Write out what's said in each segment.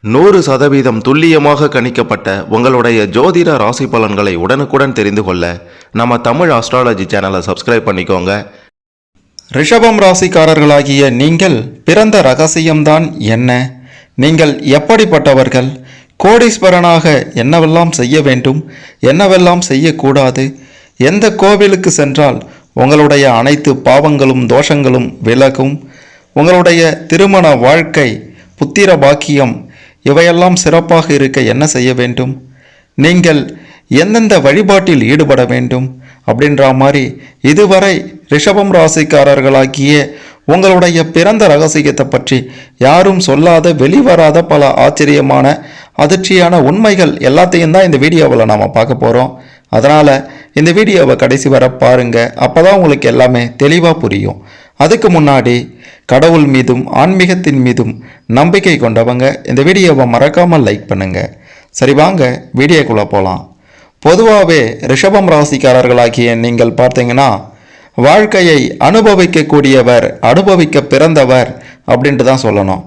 100% துல்லியமாக கணிக்கப்பட்ட உங்களுடைய ஜோதிட ராசி பலன்களை உடனுக்குடன் தெரிந்து கொள்ள நம்ம தமிழ் ஆஸ்ட்ராலஜி சேனலை சப்ஸ்கிரைப் பண்ணிக்கோங்க. ரிஷபம் ராசிக்காரர்களாகிய நீங்கள் பிறந்த ரகசியம்தான் என்ன? நீங்கள் எப்படிப்பட்டவர்கள்? கோடீஸ்வரனாக என்னவெல்லாம் செய்ய வேண்டும், என்னவெல்லாம் செய்யக்கூடாது? எந்த கோவிலுக்கு சென்றால் உங்களுடைய அனைத்து பாவங்களும் தோஷங்களும் விலகும்? உங்களுடைய திருமண வாழ்க்கை, புத்திர பாக்கியம் இவையெல்லாம் சிறப்பாக இருக்க என்ன செய்ய வேண்டும்? நீங்கள் எந்தெந்த வழிபாட்டில் ஈடுபட வேண்டும் அப்படின்ற மாதிரி இதுவரை ரிஷபம் ராசிக்காரர்களாகிய உங்களுடைய பிறந்த ரகசியத்தை பற்றி யாரும் சொல்லாத, வெளிவராத பல ஆச்சரியமான அதிர்ச்சியான உண்மைகள் எல்லாத்தையும் தான் இந்த வீடியோவில் நாம் பார்க்க போகிறோம். அதனால் இந்த வீடியோவை கடைசி வர பாருங்கள். அப்போ தான் உங்களுக்கு எல்லாமே தெளிவாக புரியும். அதுக்கு முன்னாடி கடவுள் மீதும் ஆன்மீகத்தின் மீதும் நம்பிக்கை கொண்டவங்க இந்த வீடியோவை மறக்காமல் லைக் பண்ணுங்கள். சரி, வாங்க வீடியோக்குள்ளே போகலாம். பொதுவாகவே ரிஷபம் ராசிக்காரர்களாகிய நீங்கள் பார்த்தீங்கன்னா வாழ்க்கையை அனுபவிக்கக்கூடியவர், அனுபவிக்க பிறந்தவர் அப்படின்ட்டு தான் சொல்லணும்.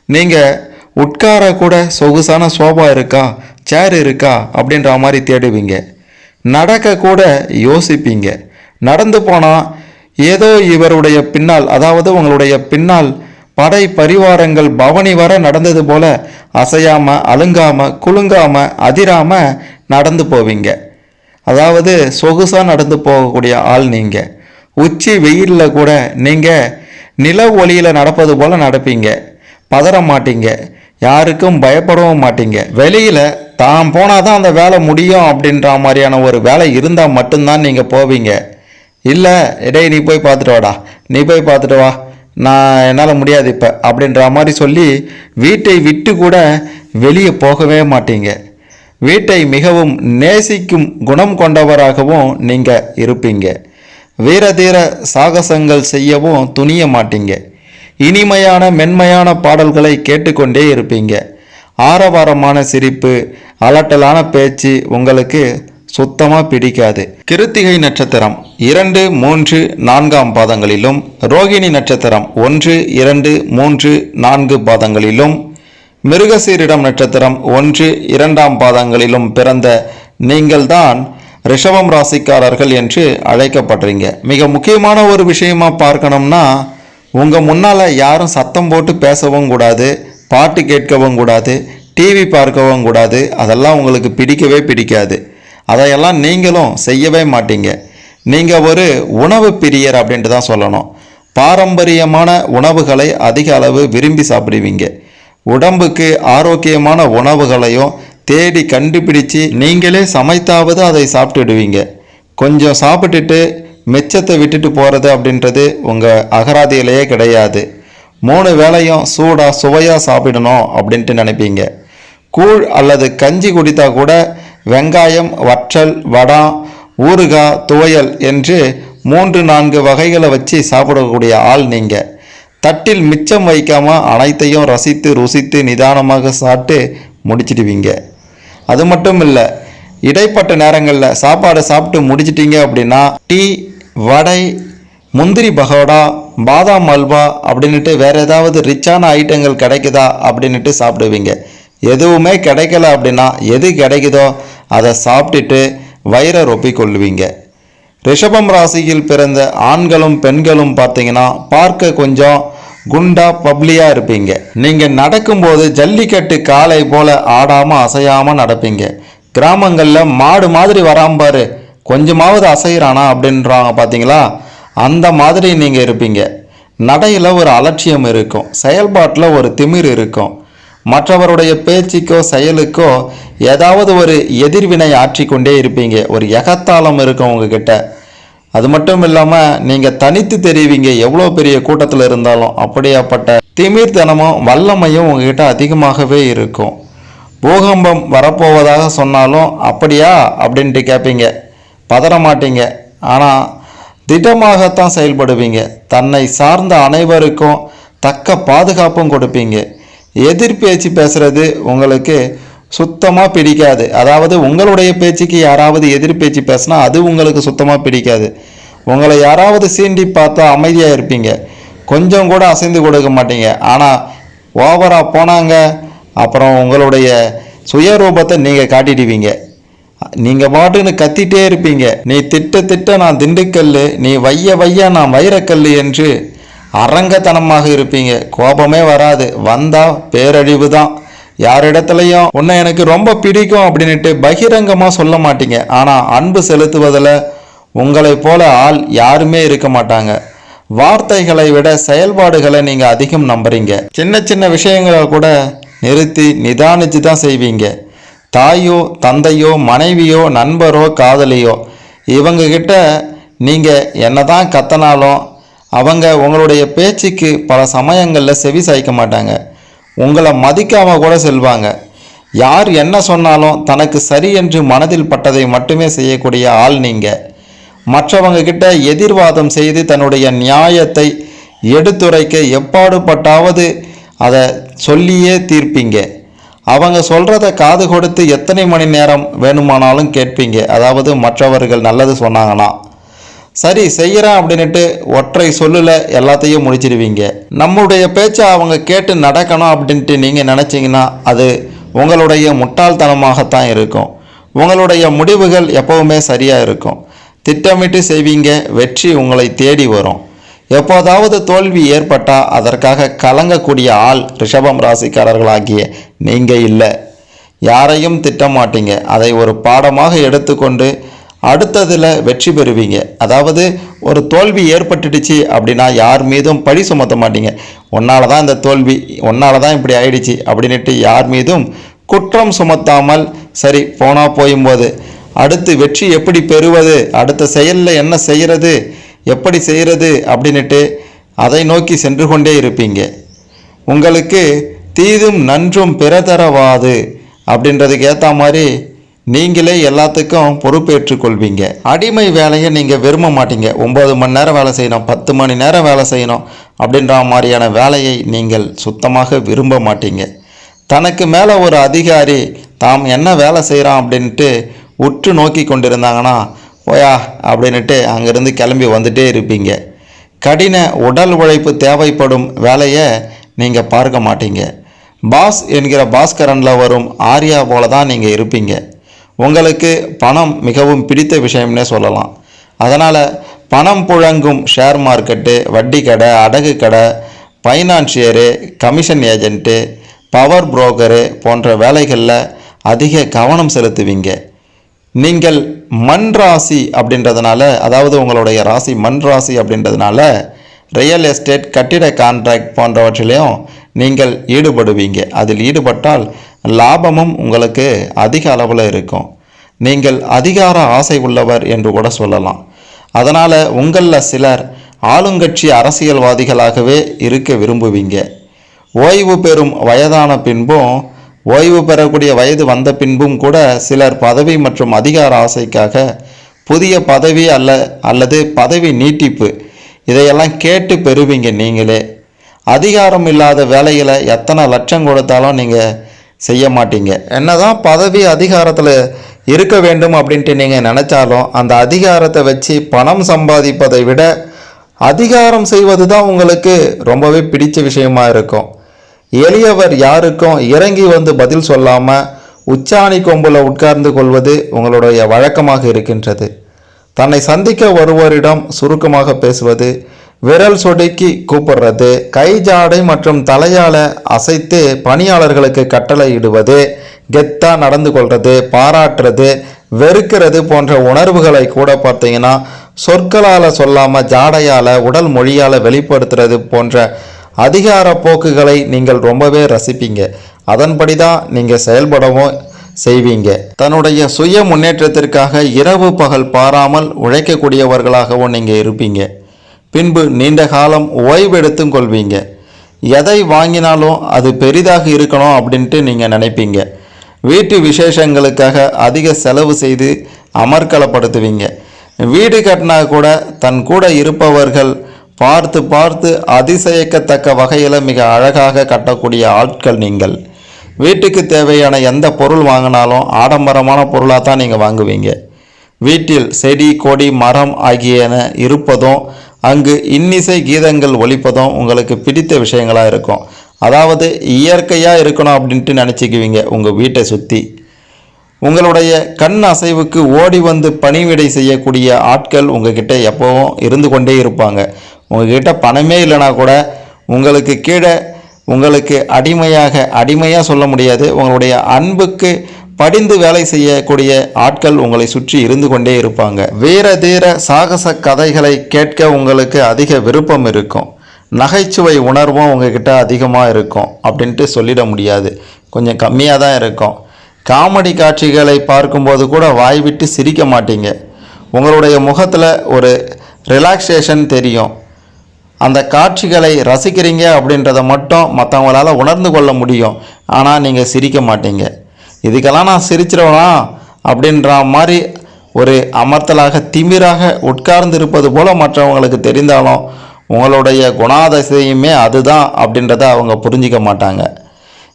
நீங்கள் உட்கார கூட சொகுசான சோபா இருக்கா, சேர் இருக்கா அப்படின்ற மாதிரி தேடுவீங்க. நடக்க கூட யோசிப்பீங்க. நடந்து போனால் ஏதோ இவருடைய பின்னால், அதாவது உங்களுடைய பின்னால் படை பரிவாரங்கள் பவனி வர நடந்தது போல அசையாமல், அலுங்காமல், குலுங்காமல், அதிராமல் நடந்து போவீங்க. அதாவது சொகுசாக நடந்து போகக்கூடிய ஆள் நீங்கள். உச்சி வெயிலில் கூட நீங்கள் நில ஒளியில் நடப்பது போல் நடப்பீங்க. பதற மாட்டீங்க, யாருக்கும் பயப்படவும் மாட்டீங்க. வெளியில் தான் போனால் தான் அந்த வேலை முடியும் அப்படின்ற மாதிரியான ஒரு வேலை இருந்தால் மட்டும்தான் நீங்கள் போவீங்க. இல்லை, இடையே நீ போய் பார்த்துட்டு வாடா, நீ போய் பார்த்துட்டு வா, நான் என்னால் முடியாது இப்போ அப்படின்ற மாதிரி சொல்லி வீட்டை விட்டு கூட வெளியே போகவே மாட்டீங்க. வீட்டை மிகவும் நேசிக்கும் குணம் கொண்டவராகவும் நீங்கள் இருப்பீங்க. வீரதீர சாகசங்கள் செய்யவும் துணிய மாட்டீங்க. இனிமையான மென்மையான பாடல்களை கேட்டுக்கொண்டே இருப்பீங்க. ஆரவாரமான சிரிப்பு, அலட்டலான பேச்சு உங்களுக்கு சுத்தமாக பிடிக்காது. கிருத்திகை நட்சத்திரம் 2, 3, 4 பாதங்களிலும், ரோகிணி நட்சத்திரம் 1, 2, 3, 4 பாதங்களிலும், மிருகசீரிடம் நட்சத்திரம் 1, 2 பாதங்களிலும் பிறந்த நீங்கள்தான் ரிஷபம் ராசிக்காரர்கள் என்று அழைக்கப்படுறீங்க. மிக முக்கியமான ஒரு விஷயமா பார்க்கணும்னா, உங்கள் முன்னால் யாரும் சத்தம் போட்டு பேசவும் கூடாது, பாட்டு கேட்கவும் கூடாது, டிவி பார்க்கவும் கூடாது. அதெல்லாம் உங்களுக்கு பிடிக்கவே பிடிக்காது. அதையெல்லாம் நீங்களும் செய்யவே மாட்டீங்க. நீங்கள் ஒரு உணவு பிரியர் அப்படின்ட்டு தான் சொல்லணும். பாரம்பரியமான உணவுகளை அதிக அளவு விரும்பி சாப்பிடுவீங்க. உடம்புக்கு ஆரோக்கியமான உணவுகளையும் தேடி கண்டுபிடிச்சு நீங்களே சமைத்தாவது அதை சாப்பிட்டுடுவீங்க. கொஞ்சம் சாப்பிட்டுட்டு மிச்சத்தை விட்டுட்டு போகிறது அப்படின்றது உங்கள் அகராதியிலேயே கிடையாது. 3 வேளையும் சூடாக சுவையாக சாப்பிடணும் அப்படின்ட்டு நினைப்பீங்க. கூழ் அல்லது கஞ்சி குடித்தா கூட வெங்காயம், வற்றல், வடம், ஊறுகாய், துவையல் என்று 3-4 வகைகளை வச்சு சாப்பிடக்கூடிய ஆள் நீங்கள். தட்டில் மிச்சம் வைக்காமல் அனைத்தையும் ரசித்து ருசித்து நிதானமாக சாப்பிட்டு முடிச்சிடுவீங்க. அது மட்டும் இல்லை, இடைப்பட்ட நேரங்களில் சாப்பாடு சாப்பிட்டு முடிச்சிட்டிங்க அப்படின்னா டீ, வடை, முந்திரி பகோடா, பாதாம் அல்வா அப்படின்ட்டு வேறு ஏதாவது ரிச்சான ஐட்டங்கள் கிடைக்குதா அப்படின்ட்டு சாப்பிடுவீங்க. எதுவுமே கிடைக்கல அப்படின்னா எது கிடைக்குதோ அதை சாப்பிட்டுட்டு வயிறை ரொப்பிக்கொள்ளுவீங்க. ரிஷபம் ராசியில் பிறந்த ஆண்களும் பெண்களும் பார்த்தீங்கன்னா பார்க்க கொஞ்சம் குண்டா பப்ளியாக இருப்பீங்க. நீங்கள் நடக்கும்போது ஜல்லிக்கட்டு காளை போல் ஆடாமல் அசையாமல் நடப்பீங்க. கிராமங்களில் மாடு மாதிரி வராம்பாரு, கொஞ்சமாவது அசைகிறானா அப்படின்றாங்க பார்த்தீங்களா, அந்த மாதிரி நீங்கள் இருப்பீங்க. நடையில் ஒரு அலட்சியம் இருக்கும், செயல்பாட்டில் ஒரு திமிர் இருக்கும். மற்றவருடைய பேச்சுக்கோ செயலுக்கோ ஏதாவது ஒரு எதிர்வினை ஆற்றிக்கொண்டே இருப்பீங்க. ஒரு எகத்தாளம் இருக்கும் உங்ககிட்ட. அது மட்டும் இல்லாமல் நீங்கள் தனித்து தெரிவிங்க, எவ்வளோ பெரிய கூட்டத்தில் இருந்தாலும். அப்படியாப்பட்ட திமிர்த்தனமும் வல்லமையும் உங்ககிட்ட அதிகமாகவே இருக்கும். பூகம்பம் வரப்போவதாக சொன்னாலும் அப்படியா அப்படின்ட்டு கேட்பீங்க. பதற மாட்டீங்க, ஆனால் திடமாகத்தான் செயல்படுவீங்க. தன்னை சார்ந்த அனைவருக்கும் தக்க பாதுகாப்பும் கொடுப்பீங்க. எதிர்பேச்சு பேசுகிறது உங்களுக்கு சுத்தமாக பிடிக்காது. அதாவது உங்களுடைய பேச்சுக்கு யாராவது எதிர்பேச்சு பேசினா அது உங்களுக்கு சுத்தமாக பிடிக்காது. உங்களை யாராவது சீண்டி பார்த்தா அமைதியாக இருப்பீங்க, கொஞ்சம் கூட அசைந்து கொடுக்க மாட்டீங்க. ஆனால் ஓவராக போனாங்க அப்புறம் உங்களுடைய சுயரூபத்தை நீங்கள் காட்டிடுவீங்க. நீங்கள் பாட்டுன்னு கத்திட்டே இருப்பீங்க. நீ திட்ட நான் திண்டுக்கல், நீ வைய நான் வைரக்கல் என்று அரங்கத்தனமாக இருப்பீங்க. கோபமே வராது, வந்தால் பேரழிவு தான். யாரிடத்துலையும் உன்னை எனக்கு ரொம்ப பிடிக்கும் அப்படின்ட்டு பகிரங்கமாக சொல்ல மாட்டீங்க. ஆனால் அன்பு செலுத்துவதில் உங்களை போல ஆள் யாருமே இருக்க மாட்டாங்க. வார்த்தைகளை விட செயல்பாடுகளை நீங்கள் அதிகம் நம்புறீங்க. சின்ன சின்ன விஷயங்களை கூட நிறுத்தி நிதானித்து தான் செய்வீங்க. தாயோ தந்தையோ மனைவியோ நண்பரோ காதலியோ இவங்கக்கிட்ட நீங்கள் என்னதான் கத்தனாலும் அவங்க உங்களுடைய பேச்சுக்கு பல சமயங்களில் செவி சாய்க்க மாட்டாங்க. உங்களை மதிக்காமல் கூட செல்வாங்க. யார் என்ன சொன்னாலும் தனக்கு சரி என்று மனதில் பட்டதை மட்டுமே செய்யக்கூடிய ஆள் நீங்கள். மற்றவங்க கிட்ட எதிர்வாதம் செய்து தன்னுடைய நியாயத்தை எடுத்துரைக்க எப்பாடுபட்டாவது அதை சொல்லியே தீர்ப்பீங்க. அவங்க சொல்கிறத காது கொடுத்து எத்தனை மணி நேரம் வேணுமானாலும் கேட்பீங்க. அதாவது மற்றவர்கள் நல்லது சொன்னாங்கன்னா சரி செய்கிறேன் அப்படின்ட்டு ஒற்றை சொல்லில் எல்லாத்தையும் முடிச்சிடுவீங்க. நம்முடைய பேச்சை அவங்க கேட்டு நடக்கணும் அப்படின்ட்டு நீங்கள் நினச்சிங்கன்னா அது உங்களுடைய முட்டாள்தனமாகத்தான் இருக்கும். உங்களுடைய முடிவுகள் எப்போவுமே சரியாக இருக்கும். திட்டமிட்டு செய்வீங்க, வெற்றி உங்களை தேடி வரும். எப்போதாவது தோல்வி ஏற்பட்டால் அதற்காக கலங்கக்கூடிய ஆள் ரிஷபம் ராசிக்காரர்களாகிய நீங்கள் இல்லை. யாரையும் திட்டமாட்டீங்க. அதை ஒரு பாடமாக எடுத்துக்கொண்டு அடுத்ததில் வெற்றி பெறுவீங்க. அதாவது ஒரு தோல்வி ஏற்பட்டுடுச்சு அப்படின்னா யார் மீதும் பழி சுமத்த மாட்டீங்க. உன்னால தான் இந்த தோல்வி, உன்னால தான் இப்படி ஆயிடுச்சு அப்படின்ட்டு யார் மீதும் குற்றம் சுமத்தாமல் சரி போனால் போயும்போது அடுத்து வெற்றி எப்படி பெறுவது, அடுத்த செயலில் என்ன செய்கிறது, எப்படி செய்கிறது அப்படின்ட்டு அதை நோக்கி சென்று கொண்டே இருப்பீங்க. உங்களுக்கு தீதும் நன்றும் பிறதரவாது அப்படின்றதுக்கு ஏற்ற மாதிரி நீங்களே எல்லாத்துக்கும் பொறுப்பேற்றுக்கொள்வீங்க. அடிமை வேலையை நீங்கள் விரும்ப மாட்டீங்க. 9 மணி நேரம் வேலை செய்யணும், 10 மணி நேரம் வேலை செய்யணும் அப்படின்ற மாதிரியான வேலையை நீங்கள் சுத்தமாக விரும்ப மாட்டீங்க. தனக்கு மேலே ஒரு அதிகாரி தாம் என்ன வேலை செய்கிறான் அப்படின்ட்டு உற்று நோக்கி கொண்டிருந்தாங்கன்னா போயா அப்படின்ட்டு அங்கேருந்து கிளம்பி வந்துட்டே இருப்பீங்க. கடின உடல் உழைப்பு தேவைப்படும் வேலையை நீங்கள் பார்க்க மாட்டீங்க. பாஸ் என்கிற பாஸ்கரனில் வரும் ஆர்யா போல தான் நீங்கள் இருப்பீங்க. உங்களுக்கு பணம் மிகவும் பிடித்த விஷயம்னே சொல்லலாம். அதனால் பணம் புழங்கும் ஷேர் மார்க்கெட்டு, வட்டி கடை, அடகு கடை, financier, commission agent, power broker போன்ற வேலைகளில் அதிக கவனம் செலுத்துவீங்க. நீங்கள் மண் ராசி அப்படின்றதுனால, அதாவது உங்களுடைய ராசி மண் ராசி அப்படின்றதுனால ரியல் எஸ்டேட், கட்டிட கான்ட்ராக்ட் போன்றவற்றிலையும் நீங்கள் ஈடுபடுவீங்க. அதில் ஈடுபட்டால் லாபமும் உங்களுக்கு அதிக அளவில் இருக்கும். நீங்கள் அதிகார ஆசை உள்ளவர் என்று கூட சொல்லலாம். அதனால் உங்களில் சிலர் ஆளுங்கட்சி அரசியல்வாதிகளாகவே இருக்க விரும்புவீங்க. ஓய்வு பெறும் வயதான பின்பும், ஓய்வு பெறக்கூடிய வயது வந்த பின்பும் கூட சிலர் பதவி மற்றும் அதிகார ஆசைக்காக புதிய பதவி அல்லது பதவி நீட்டிப்பு இதையெல்லாம் கேட்டு பெறுவீங்க. நீங்களே அதிகாரம் இல்லாத வேலைகளை எத்தனை லட்சம் கொடுத்தாலும் நீங்கள் செய்ய மாட்டீங்க. என்னதான் பதவி அதிகாரத்தில் இருக்க வேண்டும் அப்படின்ட்டு நீங்கள் நினச்சாலும் அந்த அதிகாரத்தை வச்சு பணம் சம்பாதிப்பதை விட அதிகாரம் செய்வது தான் உங்களுக்கு ரொம்பவே பிடிச்ச விஷயமா இருக்கும். எளியவர் யாருக்கும் இறங்கி வந்து பதில் சொல்லாமல் உச்சாணி கொம்பில் உட்கார்ந்து கொள்வது உங்களுடைய வழக்கமாக இருக்கின்றது. தன்னை சந்திக்க வருவோரிடம் சுருக்கமாக பேசுவது, விரல் சொடுக்கி கூப்பிடுறது, கை ஜாடை மற்றும் தலையால் அசைத்து பணியாளர்களுக்கு கட்டளை இடுவது, கெத்தா நடந்து கொள்வது, பாராட்டுறது, வெறுக்கிறது போன்ற உணர்வுகளை கூட பார்த்தீங்கன்னா சொற்களால் சொல்லாமல் ஜாடையால் உடல் மொழியால் வெளிப்படுத்துறது போன்ற அதிகார போக்குகளை நீங்கள் ரொம்பவே ரசிப்பீங்க. அதன்படி தான் நீங்கள் செயல்படவும் செய்வீங்க. தன்னுடைய சுய முன்னேற்றத்திற்காக இரவு பகல் பாராமல் உழைக்கக்கூடியவர்களாகவும் நீங்கள் இருப்பீங்க. பின்பு நீண்ட காலம் ஓய்வெடுத்தும் கொள்வீங்க. எதை வாங்கினாலும் அது பெரிதாக இருக்கணும் அப்படின்ட்டு நீங்கள் நினைப்பீங்க. வீட்டு விசேஷங்களுக்காக அதிக செலவு செய்து அமர்க்கலப்படுத்துவீங்க. வீடு கட்டினா கூட தன் கூட இருப்பவர்கள் பார்த்து பார்த்து அதிசயிக்கத்தக்க வகையில் மிக அழகாக கட்டக்கூடிய ஆட்கள் நீங்கள். வீட்டுக்கு தேவையான எந்த பொருள் வாங்கினாலும் ஆடம்பரமான பொருளாக தான் நீங்கள் வாங்குவீங்க. வீட்டில் செடி கொடி மரம் ஆகியன இருப்பதும் அங்கு இன்னிசை கீதங்கள் ஒலிப்பதும் உங்களுக்கு பிடித்த விஷயங்களாக இருக்கும். அதாவது இயற்கையாக இருக்கணும் அப்படின்ட்டு நினச்சிக்குவீங்க உங்கள் வீட்டை சுற்றி. உங்களுடைய கண் அசைவுக்கு ஓடி வந்து பணிவிடை செய்யக்கூடிய ஆட்கள் உங்ககிட்ட எப்போவும் இருந்து கொண்டே இருப்பாங்க. உங்ககிட்ட பணமே இல்லைனா கூட உங்களுக்கு கீழே உங்களுக்கு அடிமையாக சொல்ல முடியாது, உங்களுடைய அன்புக்கு படிந்து வேலை செய்யக்கூடிய ஆட்கள் உங்களை சுற்றி இருந்து கொண்டே இருப்பாங்க. வீர தீர சாகச கதைகளை கேட்க உங்களுக்கு அதிக விருப்பம் இருக்கும். நகைச்சுவை உணர்வும் உங்ககிட்ட அதிகமாக இருக்கும் அப்படின்ட்டு சொல்லிட முடியாது, கொஞ்சம் கம்மியாக தான் இருக்கும். காமெடி காட்சிகளை பார்க்கும்போது கூட வாய் விட்டு சிரிக்க மாட்டீங்க. உங்களுடைய முகத்தில் ஒரு ரிலாக்ஸேஷன் தெரியும். அந்த காட்சிகளை ரசிக்கிறீங்க அப்படின்றத மட்டும் மற்றவங்களால் உணர்ந்து கொள்ள முடியும். ஆனால் நீங்கள் சிரிக்க மாட்டீங்க. இதுக்கெல்லாம் நான் சிரிச்சிருவேனா அப்படின்ற மாதிரி ஒரு அமர்த்தலாக திமிராக உட்கார்ந்து இருப்பது போல் மற்றவங்களுக்கு தெரிந்தாலும் உங்களுடைய குணாதிசயமே அதுதான் அப்படின்றத அவங்க புரிஞ்சிக்க மாட்டாங்க.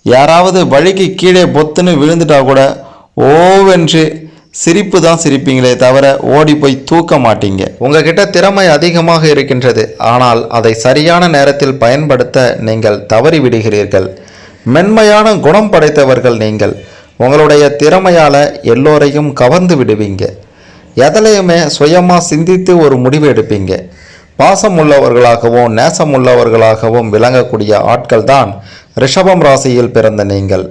யாராவது வழிக்கு கீழே பொத்துன்னு விழுந்துட்டா கூட ஓவென்று சிரிப்பு தான் சிரிப்பீங்களே தவிர ஓடி போய் தூக்க மாட்டீங்க. உங்ககிட்ட திறமை அதிகமாக இருக்கின்றது, ஆனால் அதை சரியான நேரத்தில் பயன்படுத்த நீங்கள் தவறி விடுகிறீர்கள். மென்மையான குணம் படைத்தவர்கள் நீங்கள். உங்களுடைய திறமையால் எல்லோரையும் கவர்ந்து விடுவீங்க. எதிலையுமே சுயமாக சிந்தித்து ஒரு முடிவு எடுப்பீங்க. பாசம் உள்ளவர்களாகவும் நேசம் உள்ளவர்களாகவும் விளங்கக்கூடிய ஆட்கள் தான் ரிஷபம் ராசியில் பிறந்த நீங்கள்.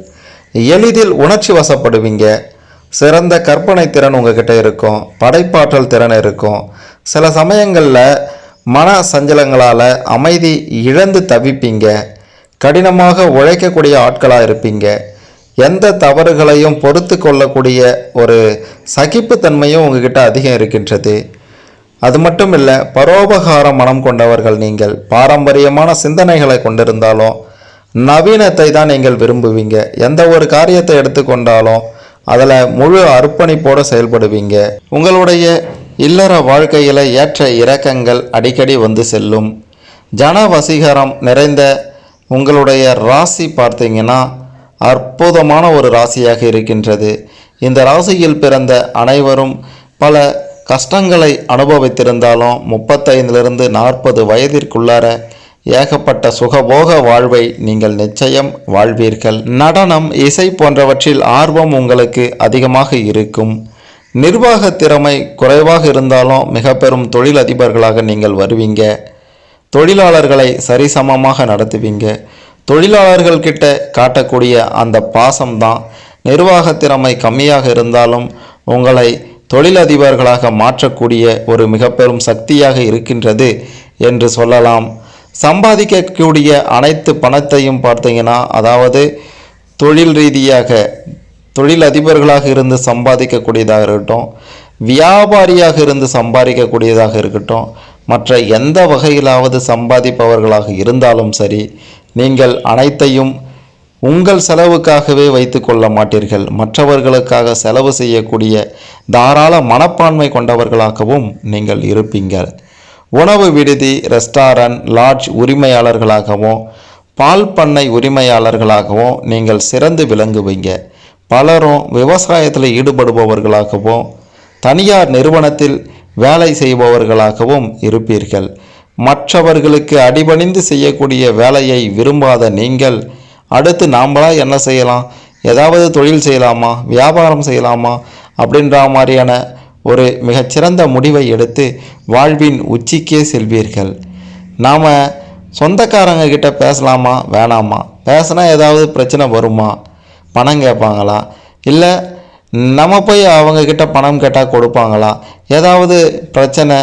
எளிதில் உணர்ச்சி வசப்படுவீங்க. சிறந்த கற்பனை திறன் உங்ககிட்ட இருக்கும். படைப்பாற்றல் திறன் இருக்கும். சில சமயங்களில் மன சஞ்சலங்களால் அமைதி இழந்து தவிப்பீங்க. கடினமாக உழைக்கக்கூடிய ஆட்களாக இருப்பீங்க. எந்த தவறுகளையும் பொறுத்து கொள்ளக்கூடிய ஒரு சகிப்புத்தன்மையும் உங்ககிட்ட அதிகம் இருக்கின்றது. அது மட்டும் இல்லை, பரோபகார மனம் கொண்டவர்கள் நீங்கள். பாரம்பரியமான சிந்தனைகளை கொண்டிருந்தாலும் நவீனத்தை தான் நீங்கள் விரும்புவீங்க. எந்த ஒரு காரியத்தை எடுத்துக்கொண்டாலும் அதில் முழு அர்ப்பணிப்போடு செயல்படுவீங்க. உங்களுடைய இல்லற வாழ்க்கையில் ஏற்ற இறக்கங்கள் அடிக்கடி வந்து செல்லும். ஜன வசீகரம் நிறைந்த உங்களுடைய ராசி பார்த்தீங்கன்னா அற்புதமான ஒரு ராசியாக இருக்கின்றது. இந்த ராசியில் பிறந்த அனைவரும் பல கஷ்டங்களை அனுபவித்திருந்தாலும் 35லிருந்து 40 வயதிற்குள்ளார ஏகப்பட்ட சுகபோக வாழ்வை நீங்கள் நிச்சயம் வாழ்வீர்கள். நடனம், இசை போன்றவற்றில் ஆர்வம் உங்களுக்கு அதிகமாக இருக்கும். நிர்வாக திறமை குறைவாக இருந்தாலும் மிக பெரும் தொழிலதிபர்களாக நீங்கள் வருவீங்க. தொழிலாளர்களை சரிசமமாக நடத்துவீங்க. தொழிலாளர்கள் கிட்ட காட்டக்கூடிய அந்த பாசம்தான் நிர்வாக திறமை கம்மியாக இருந்தாலும் உங்களை தொழிலதிபர்களாக மாற்றக்கூடிய ஒரு மிக பெரும் சக்தியாக இருக்கின்றது என்று சொல்லலாம். சம்பாதிக்கக்கூடிய அனைத்து பணத்தையும் பார்த்தீங்கன்னா, அதாவது தொழில் ரீதியாக தொழிலதிபர்களாக இருந்து சம்பாதிக்கக்கூடியதாக இருக்கட்டும், வியாபாரியாக இருந்து சம்பாதிக்கக்கூடியதாக இருக்கட்டும், மற்ற எந்த வகையிலாவது சம்பாதிப்பவர்களாக இருந்தாலும் சரி, நீங்கள் அனைத்தையும் உங்கள் செலவுக்காகவே வைத்து கொள்ள மாட்டீர்கள். மற்றவர்களுக்காக செலவு செய்யக்கூடிய தாராள மனப்பான்மை கொண்டவர்களாகவும் நீங்கள் இருப்பீங்கள். உணவு விடுதி, ரெஸ்டாரண்ட், லாட்ஜ் உரிமையாளர்களாகவும் பால் பண்ணை உரிமையாளர்களாகவும் நீங்கள் சிறந்து விளங்குவீங்க. பலரும் விவசாயத்தில் ஈடுபடுபவர்களாகவும் தனியார் நிறுவனத்தில் வேலை செய்பவர்களாகவும் இருப்பீர்கள். மற்றவர்களுக்கு அடிபணிந்து செய்யக்கூடிய வேலையை விரும்பாத நீங்கள் அடுத்து நாம்ளா என்ன செய்யலாம், ஏதாவது தொழில் செய்யலாமா, வியாபாரம் செய்யலாமா அப்படின்ற மாதிரியான ஒரு மிகச்சிறந்த முடிவை எடுத்து வாழ்வின் உச்சிக்கே செல்வீர்கள். நாம் சொந்தக்காரங்க கிட்ட பேசலாமா வேணாமா, பேசினா ஏதாவது பிரச்சனை வருமா, பணம் கேட்பாங்களா, இல்லை நம்ம போய் அவங்கக்கிட்ட பணம் கேட்டால் கொடுப்பாங்களா, ஏதாவது பிரச்சனை,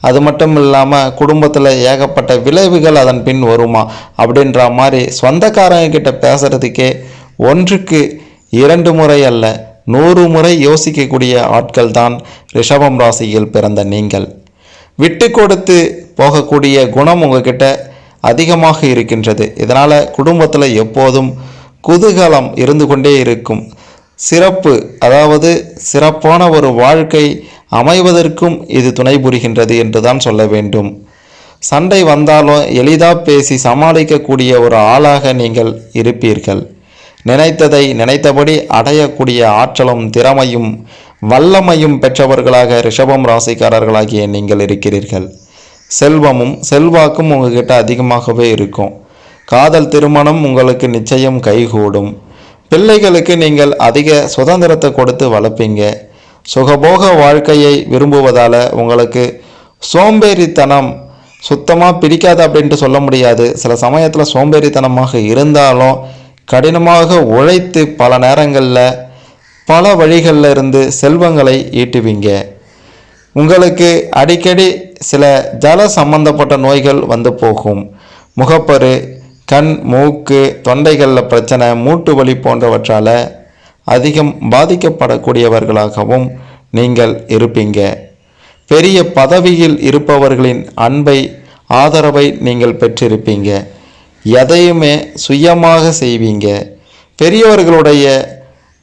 அது மட்டும் இல்லாமல் குடும்பத்தில் ஏகப்பட்ட விளைவுகள் அதன் பின் வருமா அப்படின்ற மாதிரி சொந்தக்காரங்க கிட்ட பேசுகிறதுக்கே ஒன்றுக்கு 2 முறை அல்ல 100 முறை யோசிக்கக்கூடிய ஆட்கள் தான் ரிஷபம் ராசியில் பிறந்த நீங்கள். விட்டு கொடுத்து போகக்கூடிய குணம் உங்ககிட்ட அதிகமாக இருக்கின்றது. இதனால் குடும்பத்தில் எப்போதும் குதூகலம் இருந்து கொண்டே இருக்கும். அதாவது சிறப்பான ஒரு வாழ்க்கை அமைவதற்கும் இது துணை புரிகின்றது என்று தான் சொல்ல வேண்டும். சண்டை வந்தாலும் எளிதாக பேசி சமாளிக்கக்கூடிய ஒரு ஆளாக நீங்கள் இருப்பீர்கள். நினைத்ததை நினைத்தபடி அடையக்கூடிய ஆற்றலும் திறமையும் வல்லமையும் பெற்றவர்களாக ரிஷபம் ராசிக்காரர்களாகிய நீங்கள் இருக்கிறீர்கள். செல்வமும் செல்வாக்கும் உங்ககிட்ட அதிகமாகவே இருக்கும். காதல் திருமணம் உங்களுக்கு நிச்சயம் கைகூடும். பிள்ளைகளுக்கு நீங்கள் அதிக சுதந்திரத்தை கொடுத்து வளர்ப்பீங்க. சுகபோக வாழ்க்கையை விரும்புவதால் உங்களுக்கு சோம்பேறித்தனம் சுத்தமாக பிடிக்காது அப்படின்ட்டு சொல்ல முடியாது. சில சமயத்தில் சோம்பேறித்தனமாக இருந்தாலும் கடினமாக உழைத்து பல நேரங்களில் பல வழிகளில் இருந்து செல்வங்களை ஈட்டுவீங்க. உங்களுக்கு அடிக்கடி சில ஜல சம்பந்தப்பட்ட நோய்கள் வந்து போகும். முகப்பரு, கண், மூக்கு, தொண்டைகளில் பிரச்சனை, மூட்டு வலி போன்றவற்றால் அதிகம் பாதிக்கப்படக்கூடியவர்களாகவும் நீங்கள் இருப்பீங்க. பெரிய பதவியில் இருப்பவர்களின் அன்பை, ஆதரவை நீங்கள் பெற்றிருப்பீங்க. எதையுமே சுயமாக செய்வீங்க. பெரியவர்களுடைய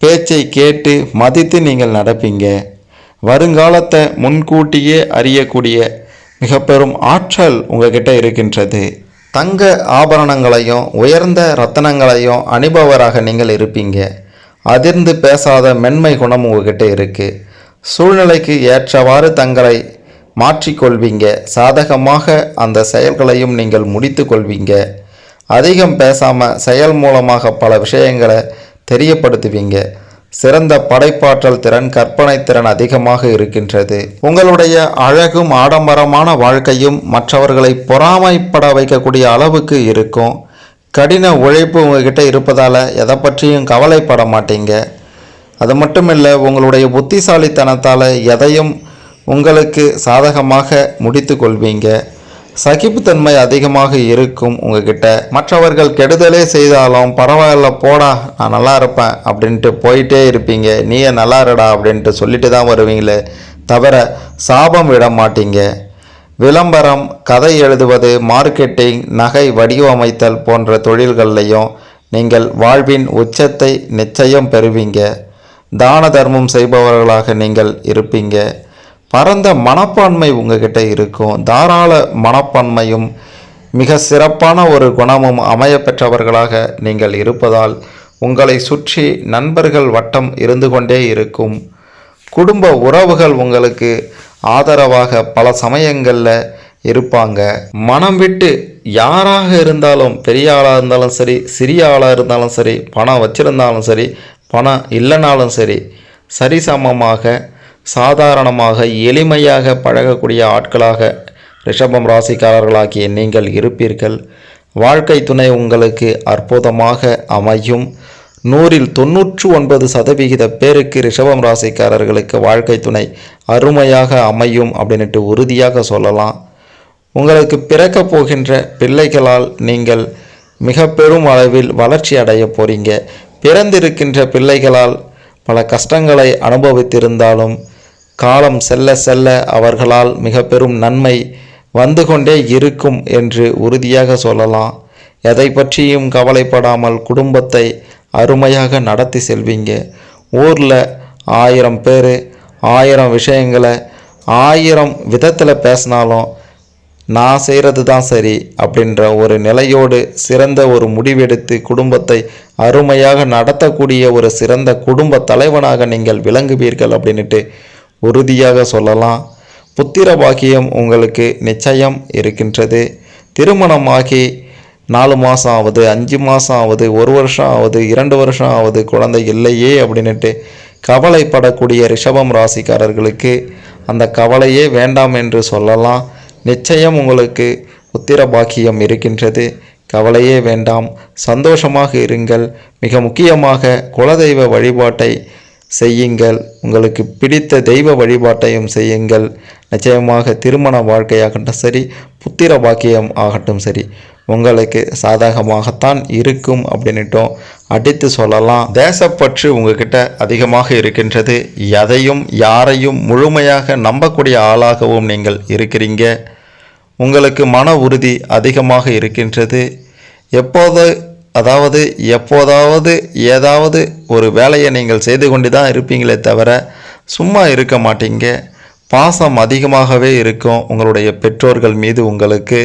பேச்சை கேட்டு மதித்து நீங்கள் நடப்பீங்க. வருங்காலத்தை முன்கூட்டியே அறியக்கூடிய மிக பெரும் ஆற்றல் உங்ககிட்ட இருக்கின்றது. தங்க ஆபரணங்களையும் உயர்ந்த ரத்தனங்களையும் அணிபவராக நீங்கள் இருப்பீங்க. அதிர்ந்து பேசாத மென்மை குணம் உங்ககிட்ட இருக்குது. சூழ்நிலைக்கு ஏற்றவாறு தங்களை மாற்றிக்கொள்வீங்க. சாதகமாக அந்த செயல்களையும் நீங்கள் முடித்து கொள்வீங்க. அதிகம் பேசாமல் செயல் மூலமாக பல விஷயங்களை தெரியப்படுத்துவீங்க. சிறந்த படைப்பாற்றல் திறன், கற்பனை திறன் அதிகமாக இருக்கின்றது. உங்களுடைய அழகும் ஆடம்பரமான வாழ்க்கையும் மற்றவர்களை பொறாமைப்பட வைக்கக்கூடிய அளவுக்கு இருக்கும். கடின உழைப்பு உங்ககிட்ட இருப்பதால் எதை பற்றியும் கவலைப்பட மாட்டீங்க. அது மட்டும் இல்லை, உங்களுடைய புத்திசாலித்தனத்தால் எதையும் உங்களுக்கு சாதகமாக முடித்து கொள்வீங்க. சகிப்புத்தன்மை அதிகமாக இருக்கும் உங்ககிட்ட. மற்றவர்கள் கெடுதலே செய்தாலும் பரவாயில்ல போடா நான் நல்லா இருப்பேன் அப்படின்ட்டு போயிட்டே இருப்பீங்க. நீயே நல்லா இருடா அப்படின்ட்டு சொல்லிட்டு தான் வருவீங்களே தவிர சாபம் விட மாட்டீங்க. விளம்பரம், கதை எழுதுவது, மார்க்கெட்டிங், நகை வடிவமைத்தல் போன்ற தொழில்கள்லையும் நீங்கள் வாழ்வின் உச்சத்தை நிச்சயம் பெறுவீங்க. தான தர்மம் செய்பவர்களாக நீங்கள் இருப்பீங்க. பரந்த மனப்பான்மை உங்ககிட்ட இருக்கும். தாராள மனப்பான்மையும் மிக சிறப்பான ஒரு குணமும் அமைய பெற்றவர்களாக நீங்கள் இருப்பதால் உங்களை சுற்றி நண்பர்கள் வட்டம் இருந்து கொண்டே இருக்கும். குடும்ப உறவுகள் உங்களுக்கு ஆதரவாக பல சமயங்களில் இருப்பாங்க. மனம் விட்டு யாராக இருந்தாலும், பெரிய ஆளாக இருந்தாலும் சரி, சிறிய ஆளாக இருந்தாலும் சரி, பணம் வச்சிருந்தாலும் சரி, பணம் இல்லைனாலும் சரி, சரிசமமாக சாதாரணமாக எளிமையாக பழகக்கூடிய ஆட்களாக ரிஷபம் ராசிக்காரர்களாகிய நீங்கள் இருப்பீர்கள். வாழ்க்கை துணை உங்களுக்கு அற்புதமாக அமையும். 100ல் 99% பேருக்கு ரிஷபம் ராசிக்காரர்களுக்கு வாழ்க்கை துணை அருமையாக அமையும் அப்படின்ட்டு உறுதியாக சொல்லலாம். உங்களுக்கு பிறக்க போகின்ற பிள்ளைகளால் நீங்கள் மிக பெரும் அளவில் வளர்ச்சி அடைய போகிறீங்க. பிறந்திருக்கின்ற பிள்ளைகளால் பல கஷ்டங்களை அனுபவித்திருந்தாலும் காலம் செல்ல செல்ல அவர்களால் மிக பெரும் நன்மை வந்து கொண்டே இருக்கும் என்று உறுதியாக சொல்லலாம். எதை பற்றியும் கவலைப்படாமல் குடும்பத்தை அருமையாக நடத்தி செல்வீங்க. ஊரில் 1000 பேர் 1000 விஷயங்களை 1000 விதத்தில் பேசினாலும் நான் செய்கிறது தான் சரி அப்படின்ற ஒரு நிலையோடு சிறந்த ஒரு முடிவெடுத்து குடும்பத்தை அருமையாக நடத்தக்கூடிய ஒரு சிறந்த குடும்ப தலைவனாக நீங்கள் விளங்குவீர்கள் அப்படின்ட்டு உறுதியாக சொல்லலாம். புத்திர பாக்கியம் உங்களுக்கு நிச்சயம் இருக்கின்றது. திருமணமாகி 4 மாதம் ஆகுது, 5 மாதம் ஆகுது, 1 வருஷம் ஆகுது, 2 வருஷம் ஆகுது, குழந்தை இல்லையே அப்படின்ட்டு கவலைப்படக்கூடிய ரிஷபம் ராசிக்காரர்களுக்கு அந்த கவலையே வேண்டாம் என்று சொல்லலாம். நிச்சயம் உங்களுக்கு புத்திர பாக்கியம் இருக்கின்றது. கவலையே வேண்டாம், சந்தோஷமாக இருங்கள். மிக முக்கியமாக குலதெய்வ வழிபாட்டை செய்யுங்கள். உங்களுக்கு பிடித்த தெய்வ வழிபாட்டையும் செய்யுங்கள். நிச்சயமாக திருமண வாழ்க்கையாகட்டும் சரி, புத்திர பாக்கியம் ஆகட்டும் சரி, உங்களுக்கு சாதகமாகத்தான் இருக்கும் அப்படின்னுட்டும் அடித்து சொல்லலாம். தேசப்பற்று உங்ககிட்ட அதிகமாக இருக்கின்றது. எதையும் யாரையும் முழுமையாக நம்பக்கூடிய ஆளாகவும் நீங்கள் இருக்கிறீங்க. உங்களுக்கு மன உறுதி அதிகமாக இருக்கின்றது. எப்போதாவது ஏதாவது ஒரு வேலையை நீங்கள் செய்து கொண்டு தான் இருப்பீங்களே தவிர சும்மா இருக்க மாட்டீங்க. பாசம் அதிகமாகவே இருக்கும் உங்களுடைய பெற்றோர்கள் மீது உங்களுக்கு.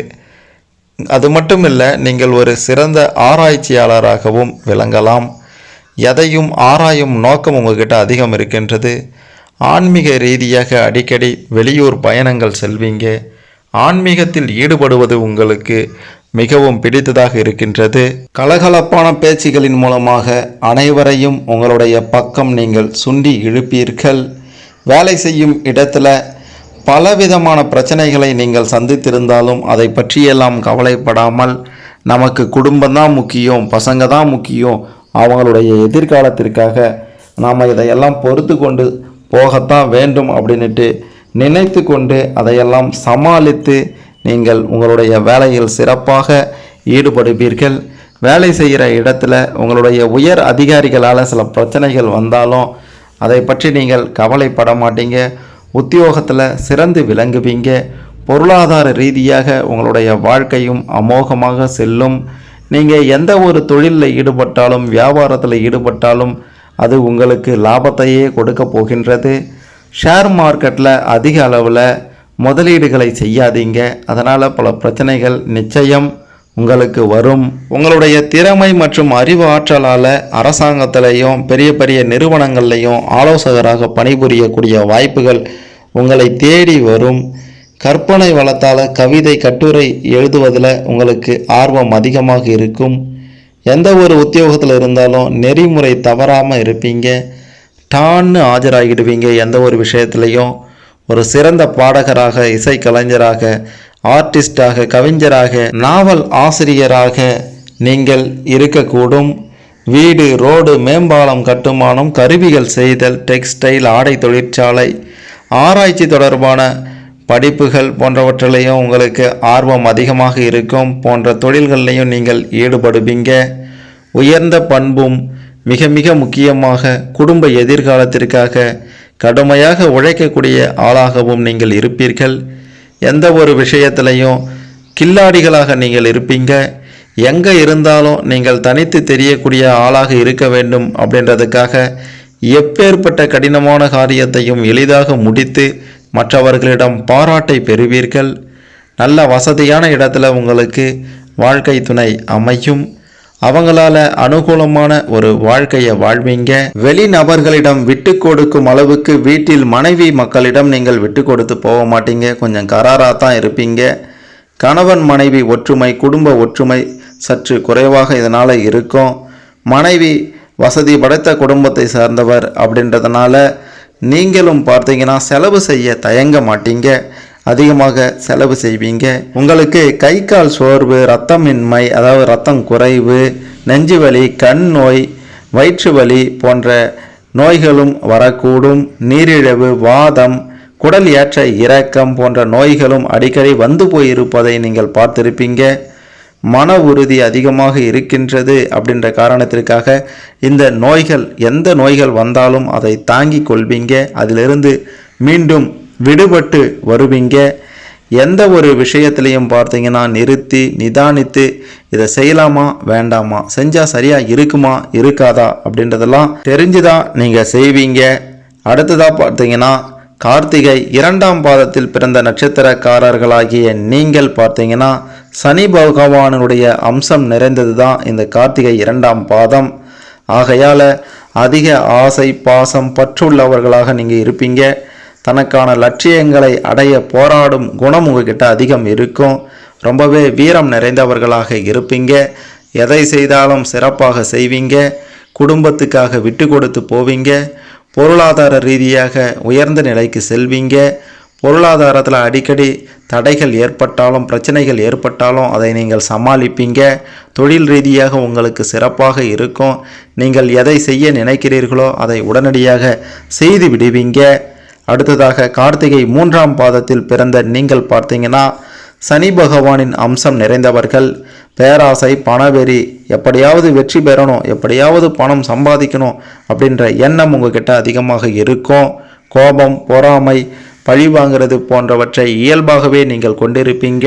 அது மட்டும் இல்லை, நீங்கள் ஒரு சிறந்த ஆராய்ச்சியாளராகவும் விளங்கலாம். எதையும் ஆராயும் நோக்கம் உங்ககிட்ட அதிகம் இருக்கின்றது. ஆன்மீக ரீதியாக அடிக்கடி வெளியூர் பயணங்கள் செல்வீங்க. ஆன்மீகத்தில் ஈடுபடுவது உங்களுக்கு மிகவும் பிடித்ததாக இருக்கின்றது. கலகலப்பான பேச்சுகளின் மூலமாக அனைவரையும் உங்களுடைய பக்கம் நீங்கள் சுண்டி இழுப்பீர்கள். வேலை செய்யும் இடத்துல பலவிதமான பிரச்சனைகளை நீங்கள் சந்தித்திருந்தாலும் அதை பற்றியெல்லாம் கவலைப்படாமல் நமக்கு குடும்பம்தான் முக்கியம், பசங்க தான் முக்கியம், அவங்களுடைய எதிர்காலத்திற்காக நாம் இதையெல்லாம் பொறுத்து கொண்டு போகத்தான் வேண்டும் அப்படின்ட்டு நினைத்து கொண்டு அதையெல்லாம் சமாளித்து நீங்கள் உங்களுடைய வேலையில் சிறப்பாக ஈடுபடுவீர்கள். வேலை செய்கிற இடத்துல உங்களுடைய உயர் அதிகாரிகளால் சில பிரச்சனைகள் வந்தாலும் அதை பற்றி நீங்கள் கவலைப்பட மாட்டீங்க. உத்தியோகத்தில் சிறந்து விளங்குவீங்க. பொருளாதார ரீதியாக உங்களுடைய வாழ்க்கையும் அமோகமாக செல்லும். நீங்கள் எந்த ஒரு தொழிலில் ஈடுபட்டாலும் வியாபாரத்தில் ஈடுபட்டாலும் அது உங்களுக்கு லாபத்தையே கொடுக்க போகின்றது. ஷேர் மார்க்கெட்டில் அதிக அளவில் முதலீடுகளை செய்யாதீங்க. அதனால் பல பிரச்சனைகள் நிச்சயம் உங்களுக்கு வரும். உங்களுடைய திறமை மற்றும் அறிவு ஆற்றலால் அரசாங்கத்திலையும் பெரிய பெரிய நிறுவனங்கள்லையும் ஆலோசகராக பணிபுரியக்கூடிய வாய்ப்புகள் உங்களை தேடி வரும். கற்பனை வளத்தால் கவிதை கட்டுரை எழுதுவதில் உங்களுக்கு ஆர்வம் அதிகமாக இருக்கும். எந்த ஒரு உத்தியோகத்தில் இருந்தாலும் நெறிமுறை தவறாமல் இருப்பீங்க. டான்னு ஆஜராகிடுவீங்க. எந்த ஒரு விஷயத்துலையும் ஒரு சிறந்த பாடகராக, இசைக்கலைஞராக, ஆர்டிஸ்டாக, கவிஞராக, நாவல் ஆசிரியராக நீங்கள் இருக்கக்கூடும். வீடு, ரோடு, மேம்பாலம் கட்டுமானம், கருவிகள் செய்தல், டெக்ஸ்டைல், ஆடை தொழிற்சாலை, ஆராய்ச்சி தொடர்பான படிப்புகள் போன்றவற்றிலையும் உங்களுக்கு ஆர்வம் அதிகமாக இருக்கும். போன்ற தொழில்கள்லையும் நீங்கள் ஈடுபடுவீங்க. உயர்ந்த பண்பும் மிக மிக முக்கியமாக குடும்ப எதிர்காலத்திற்காக கடுமையாக உழைக்கக்கூடிய ஆளாகவும் நீங்கள் இருப்பீர்கள். எந்த ஒரு விஷயத்திலையும் கில்லாடிகளாக நீங்கள் இருப்பீங்க. எங்கே இருந்தாலும் நீங்கள் தனித்து தெரியக்கூடிய ஆளாக இருக்க வேண்டும் அப்படின்றதுக்காக எப்பேற்பட்ட கடினமான காரியத்தையும் எளிதாக முடித்து மற்றவர்களிடம் பாராட்டை பெறுவீர்கள். நல்ல வசதியான இடத்துல உங்களுக்கு வாழ்க்கை துணை அமையும். அவங்களால அனுகூலமான ஒரு வாழ்க்கையை வாழ்வீங்க. வெளிநபர்களிடம் விட்டு கொடுக்கும் அளவுக்கு வீட்டில் மனைவி மக்களிடம் நீங்கள் விட்டு கொடுத்து போக மாட்டீங்க. கொஞ்சம் கராராக தான் இருப்பீங்க. கணவன் மனைவி ஒற்றுமை, குடும்ப ஒற்றுமை சற்று குறைவாக இதனால் இருக்கும். மனைவி வசதி படைத்த குடும்பத்தை சார்ந்தவர் அப்படின்றதுனால நீங்களும் பார்த்தீங்கன்னா செலவு செய்ய தயங்க மாட்டீங்க. அதிகமாக செலவு செய்வீங்க. உங்களுக்கு கை கால் சோர்வு, இரத்தமின்மை, அதாவது இரத்தம் குறைவு, நெஞ்சு வலி, கண் நோய், வயிற்று வலி போன்ற நோய்களும் வரக்கூடும். நீரிழிவு, வாதம், குடல் ஏற்ற இறக்கம் போன்ற நோய்களும் அடிக்கடி வந்து போயிருப்பதை நீங்கள் பார்த்திருப்பீங்க. மன உறுதி அதிகமாக இருக்கின்றது அப்படின்ற காரணத்திற்காக இந்த நோய்கள், எந்த நோய்கள் வந்தாலும் அதை தாங்கிக் கொள்வீங்க. அதிலிருந்து மீண்டும் விடுபட்டு வருவீங்க. எந்த ஒரு விஷயத்திலையும் பார்த்தீங்கன்னா நிறுத்தி நிதானித்து இதை செய்யலாமா வேண்டாமா, செஞ்சால் சரியாக இருக்குமா இருக்காதா அப்படின்றதெல்லாம் தெரிஞ்சுதான் நீங்கள் செய்வீங்க. அடுத்ததாக பார்த்தீங்கன்னா கார்த்திகை 2ஆம் பாதத்தில் பிறந்த நட்சத்திரக்காரர்களாகிய நீங்கள் பார்த்தீங்கன்னா சனி பகவானுடைய அம்சம் நிறைந்தது தான் இந்த கார்த்திகை 2ஆம் பாதம். ஆகையால் அதிக ஆசை, பாசம், பற்றுள்ளவர்களாக நீங்கள் இருப்பீங்க. தனக்கான லட்சியங்களை அடைய போராடும் குணம் உங்ககிட்ட அதிகம் இருக்கும். ரொம்பவே வீரம் நிறைந்தவர்களாக இருப்பீங்க. எதை செய்தாலும் சிறப்பாக செய்வீங்க. குடும்பத்துக்காக விட்டு கொடுத்து போவீங்க. பொருளாதார ரீதியாக உயர்ந்த நிலைக்கு செல்வீங்க. பொருளாதாரத்தில் அடிக்கடி தடைகள் ஏற்பட்டாலும் பிரச்சனைகள் ஏற்பட்டாலும் அதை நீங்கள் சமாளிப்பீங்க. தொழில் ரீதியாக உங்களுக்கு சிறப்பாக இருக்கும். நீங்கள் எதை செய்ய நினைக்கிறீர்களோ அதை உடனடியாக செய்து விடுவீங்க. அடுத்ததாக கார்த்திகை 3ஆம் பாதத்தில் பிறந்த நீங்கள் பார்த்தீங்கன்னா சனி பகவானின் அம்சம் நிறைந்தவர்கள். பேராசை, பணவெறி, எப்படியாவது வெற்றி பெறணும், எப்படியாவது பணம் சம்பாதிக்கணும் அப்படின்ற எண்ணம் உங்ககிட்ட அதிகமாக இருக்கும். கோபம், பொறாமை, பழி வாங்கிறது போன்றவற்றை இயல்பாகவே நீங்கள் கொண்டிருப்பீங்க.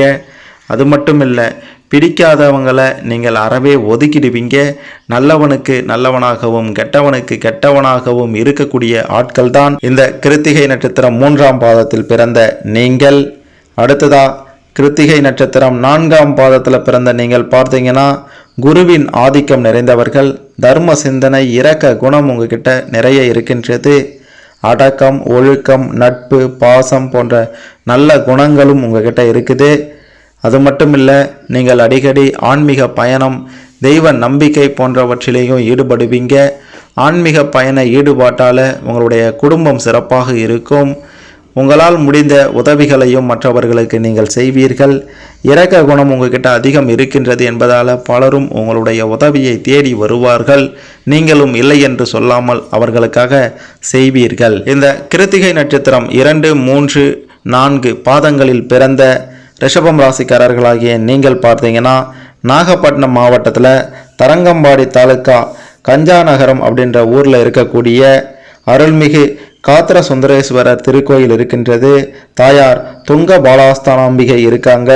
அது மட்டும் இல்லை, பிடிக்காதவங்களை நீங்கள் அறவே ஒதுக்கிடுவீங்க. நல்லவனுக்கு நல்லவனாகவும் கெட்டவனுக்கு கெட்டவனாகவும் இருக்கக்கூடிய ஆட்கள் தான் இந்த கிருத்திகை நட்சத்திரம் 3ஆம் பாதத்தில் பிறந்த நீங்கள். அடுத்ததா கிருத்திகை நட்சத்திரம் 4ஆம் பாதத்தில் பிறந்த நீங்கள் பார்த்தீங்கன்னா குருவின் ஆதிக்கம் நிறைந்தவர்கள். தர்ம சிந்தனை, இரக்க குணம் உங்ககிட்ட நிறைய இருக்கின்றது. அடக்கம், ஒழுக்கம், நட்பு, பாசம் போன்ற நல்ல குணங்களும் உங்ககிட்ட இருக்குது. அது மட்டும் இல்லை, நீங்கள் அடிக்கடி ஆன்மீக பயணம், தெய்வ நம்பிக்கை போன்றவற்றிலேயும் ஈடுபடுவீங்க. ஆன்மீக பயண ஈடுபாட்டால் உங்களுடைய குடும்பம் சிறப்பாக இருக்கும். உங்களால் முடிந்த உதவிகளையும் மற்றவர்களுக்கு நீங்கள் செய்வீர்கள். இரக்க குணம் உங்ககிட்ட அதிகம் இருக்கின்றது என்பதால் பலரும் உங்களுடைய உதவியை தேடி வருவார்கள். நீங்களும் இல்லை என்று சொல்லாமல் அவர்களுக்காக செய்வீர்கள். இந்த கிருத்திகை நட்சத்திரம் 2, 3, 4 பாதங்களில் பிறந்த ரிஷபம் ராசிக்காரர்களாகிய நீங்கள் பார்த்தீங்கன்னா, நாகப்பட்டினம் மாவட்டத்தில் தரங்கம்பாடி தாலுக்கா கஞ்சாநகரம் அப்படின்ற ஊரில் இருக்கக்கூடிய அருள்மிகு காத்திர சுந்தரேஸ்வரர் திருக்கோயில் இருக்கின்றது. தாயார் துங்க பாலாஸ்தானாம்பிகை இருக்காங்க.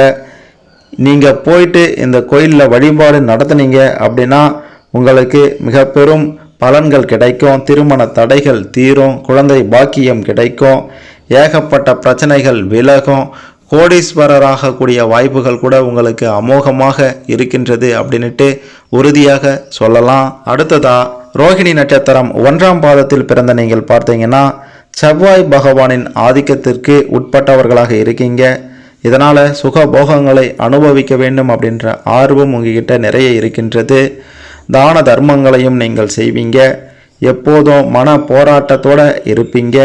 நீங்கள் போயிட்டு இந்த கோயிலில் வழிபாடு நடத்துனீங்க அப்படின்னா உங்களுக்கு மிக பெரும் பலன்கள் கிடைக்கும். திருமண தடைகள் தீரும், குழந்தை பாக்கியம் கிடைக்கும், ஏகப்பட்ட பிரச்சனைகள் விலகும், கோடீஸ்வரராக கூடிய வாய்ப்புகள் கூட உங்களுக்கு அமோகமாக இருக்கின்றது அப்படின்ட்டு உறுதியாக சொல்லலாம். அடுத்ததா ரோகிணி நட்சத்திரம் 1ஆம் பாதத்தில் பிறந்த நீங்கள் பார்த்தீங்கன்னா, செவ்வாய் பகவானின் ஆதிக்கத்திற்கு உட்பட்டவர்களாக இருக்கீங்க. இதனால் சுகபோகங்களை அனுபவிக்க வேண்டும் அப்படின்ற ஆர்வம் உங்ககிட்ட நிறைய இருக்கின்றது. தான தர்மங்களையும் நீங்கள் செய்வீங்க. எப்போதும் மன போராட்டத்தோடு இருப்பீங்க.